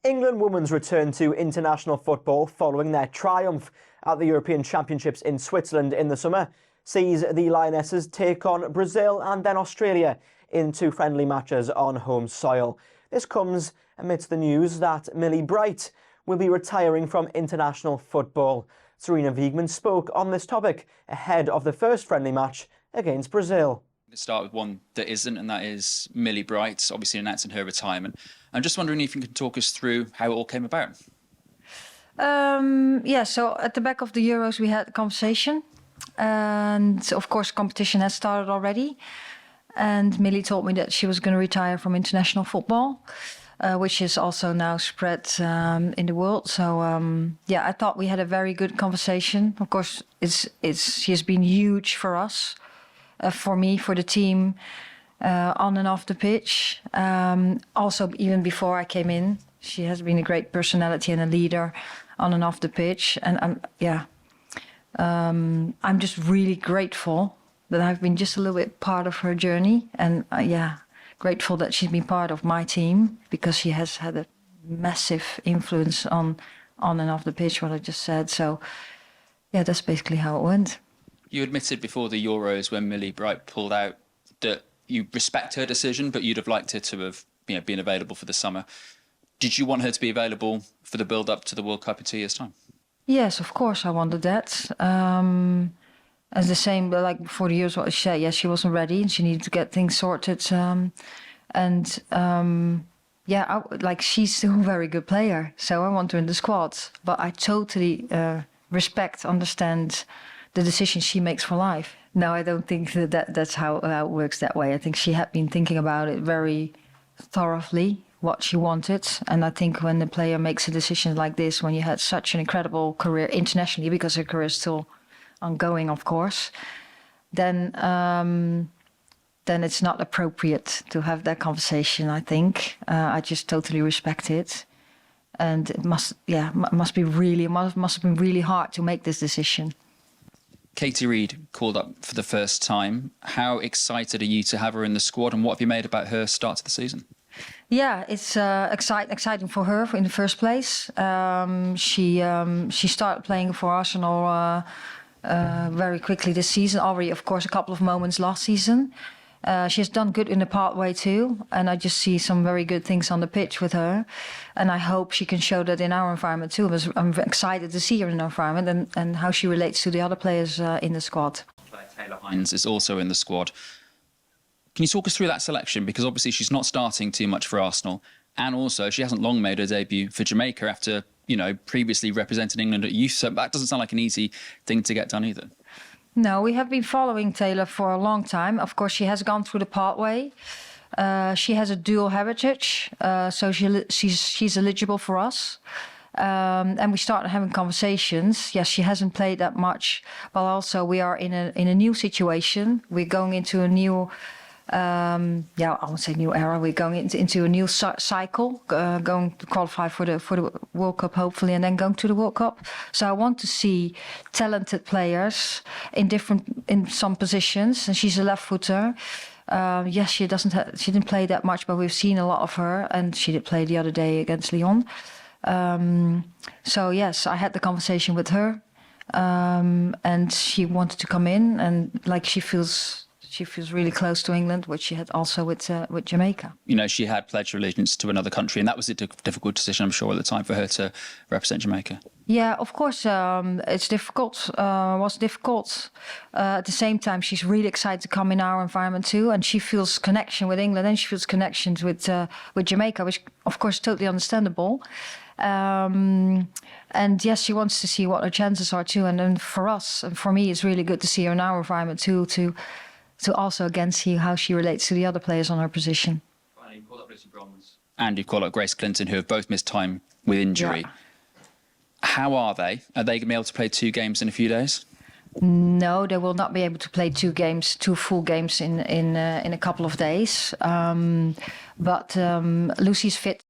England women's return to international football following their triumph at the European Championships in Switzerland in the summer sees the Lionesses take on Brazil and then Australia in two friendly matches on home soil. This comes amidst the news that Millie Bright will be retiring from international football. Sarina Wiegman spoke on this topic ahead of the first friendly match against Brazil. To start with one that isn't, and that is Millie Bright, obviously announcing her retirement. I'm just wondering if you can talk us through how it all came about. So at the back of the Euros we had a conversation, and of course competition has started already, and Millie told me that she was going to retire from international football, which is also now spread in the world. So I thought we had a very good conversation. Of course she has been huge for us, for me, for the team, on and off the pitch. Also, even before I came in, she has been a great personality and a leader on and off the pitch. And I'm just really grateful that I've been just a little bit part of her journey. And grateful that she's been part of my team, because she has had a massive influence on and off the pitch, what I just said. So, yeah, that's basically how it went. You admitted before the Euros, when Millie Bright pulled out, that you respect her decision, but you'd have liked her to have been available for the summer. Did you want her to be available for the build-up to the World Cup in 2 years' time? Yes, of course I wanted that. As the same, like before the Euros, what she said, yes, she wasn't ready and she needed to get things sorted. She's still a very good player, so I want her in the squad. But I totally respect, understand the decision she makes for life. No, I don't think that's how it works that way. I think she had been thinking about it very thoroughly, what she wanted. And I think when the player makes a decision like this, when you had such an incredible career internationally, because her career is still ongoing, of course, then it's not appropriate to have that conversation, I think. I just totally respect it. And it must have been really hard to make this decision. Katie Reid called up for the first time. How excited are you to have her in the squad, and what have you made about her start to the season? Yeah, it's exciting for her in the first place. She started playing for Arsenal very quickly this season. Already, of course, a couple of moments last season. She has done good in the pathway too, and I just see some very good things on the pitch with her. And I hope she can show that in our environment too. I'm excited to see her in our environment and how she relates to the other players in the squad. Taylor Hines is also in the squad. Can you talk us through that selection? Because obviously she's not starting too much for Arsenal, and also she hasn't long made her debut for Jamaica after, previously representing England at youth. So that doesn't sound like an easy thing to get done either. No, we have been following Taylor for a long time. Of course, she has gone through the pathway. She has a dual heritage, so she's eligible for us. And we started having conversations. Yes, she hasn't played that much, but also we are in a new situation. We're going into a new, I won't say new era. We're going into a new cycle, going to qualify for the World Cup hopefully, and then going to the World Cup. So I want to see talented players in some positions, and she's a left footer. Yes, she didn't play that much, but we've seen a lot of her, and she did play the other day against Lyon. So yes, I had the conversation with her, and she wanted to come in, and she feels really close to England, which she had also with Jamaica. She had pledged allegiance to another country, and that was a difficult decision, I'm sure, at the time for her to represent Jamaica. Yeah, of course, it's difficult. Was difficult. At the same time, she's really excited to come in our environment too, and she feels connection with England, and she feels connections with Jamaica, which of course is totally understandable. And yes, she wants to see what her chances are too. And then for us, and for me, it's really good to see her in our environment too, to also again see how she relates to the other players on her position. Finally, you called up Lucy Bronze and you called up Grace Clinton, who have both missed time with injury. Yeah. How are they? Are they going to be able to play 2 games in a few days? No, they will not be able to play 2 full games in a couple of days. But Lucy's fit.